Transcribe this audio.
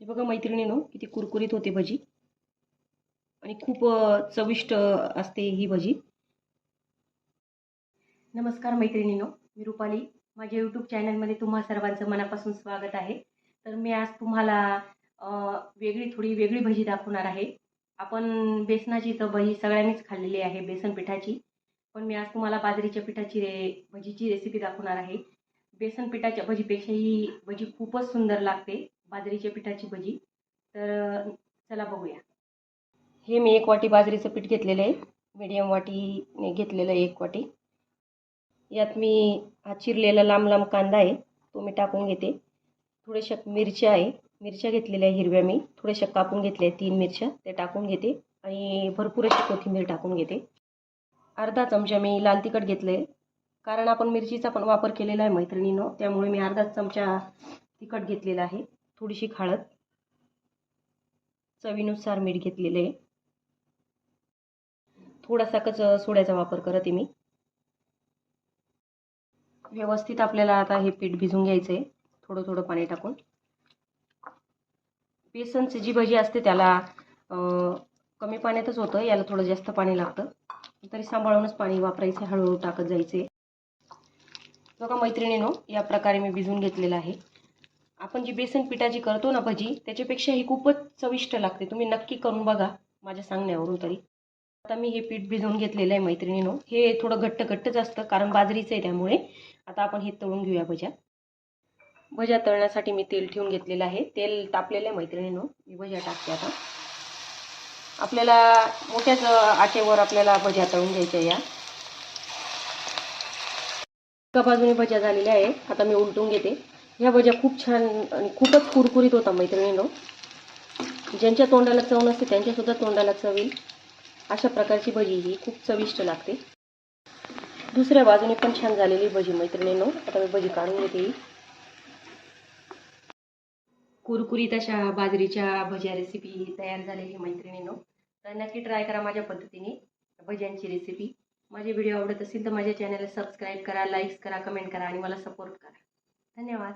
हे बघा मैत्रिणींनो, किती कुरकुरीत होते भजी आणि खूप चविष्ट असते ही भजी. नमस्कार मैत्रिणींनो, मी रुपाली. माझ्या यूट्यूब चॅनलमध्ये तुम्हा सर्वांचं मनापासून स्वागत आहे. तर मी आज तुम्हाला थोडी वेगळी भजी दाखवणार आहे. आपण बेसनाची तर भजी सगळ्यांनीच खाल्लेली आहे, बेसन पिठाची. पण मी आज तुम्हाला बाजरीच्या पिठाची भजीची रेसिपी दाखवणार आहे. बेसन पिठाच्या भजीपेक्षा ही भजी खूपच सुंदर लागते, बाजरीच्या पिठाची भजी. तर चला बघूया. हे मी 1 वाटी बाजरीचं पीठ घेतलेलं आहे. मीडियम वाटीने घेतलेलं आहे 1 वाटी. यात मी हा चिरलेला लांब लांब कांदा आहे, तो मी टाकून घेते. थोड्याशा मिरच्या आहे, मिरच्या घेतलेल्या हिरव्या मी थोड्याशा कापून घेतल्या 3 मिरच्या, त्या टाकून घेते आणि भरपूर अशी कोथिंबीर टाकून घेते. अर्धा चमचा मी लाल तिखट घेतलं आहे, कारण आपण मिरचीचा पण वापर केलेला आहे मैत्रिणींनो, त्यामुळे मी अर्धा चमचा तिखट घेतलेला आहे. थोडीशी हळद, चवीनुसार मीठ घेतलेलं आहे. थोडासा कच सोड्याचा वापर करते मी. व्यवस्थित आपल्याला आता हे पीठ भिजून घ्यायचं आहे, थोडं थोडं पाणी टाकून. बेसनची जी भजी असते त्याला कमी पाण्यातच होतं, याला थोडं जास्त पाणी लागतं. तरी सांभाळूनच पाणी वापरायचे, हळूहळू टाकत जायचे. बघा मैत्रिणींनो, या प्रकारे मी भिजवून घेतलेलं आहे. आपण जी बेसन पिठाची करतो ना भजी, त्याच्यापेक्षा ही खूपच चविष्ट लागते. तुम्ही नक्की करून बघा माझ्या सांगण्यावरून तरी. आता मी हे पीठ भिजवून घेतलेलं आहे मैत्रिणींनो. हे थोडं घट्ट घट्टच असतं, कारण बाजरीचं आहे त्यामुळे. आता आपण हे तळून घेऊया भज्या. भज्या तळण्यासाठी मी तेल ठेवून घेतलेलं आहे. तेल तापलेलं आहे मैत्रिणींनो. मी भज्या टाकते आता. आपल्याला मोठ्याच आचेवर आपल्याला भज्या तळून घ्यायच्या या. एका बाजूने भज्या झालेल्या आहे, आता मी उलटून घेते. ह्या भज्या खूप छान आणि खूपच कुरकुरीत होता मैत्रिणींनो. ज्यांच्या तोंडाला चव नसते त्यांच्यासुद्धा तोंडाला चव येईल अशा प्रकारची भजी ही खूप चविष्ट लागते. दुसऱ्या बाजूने पण छान झालेली भजी मैत्रिणींनो. आता मी भजी काढून घेते. कुरकुरीत अशा बाजरीच्या भज्या रेसिपी तयार झालेली मैत्रिणींनो. तर नक्की ट्राय करा माझ्या पद्धतीने भज्यांची रेसिपी. माझे व्हिडिओ आवडत असेल तर माझ्या चॅनलला सबस्क्राईब करा, लाईक्स करा, कमेंट करा आणि मला सपोर्ट करा. धन्यवाद.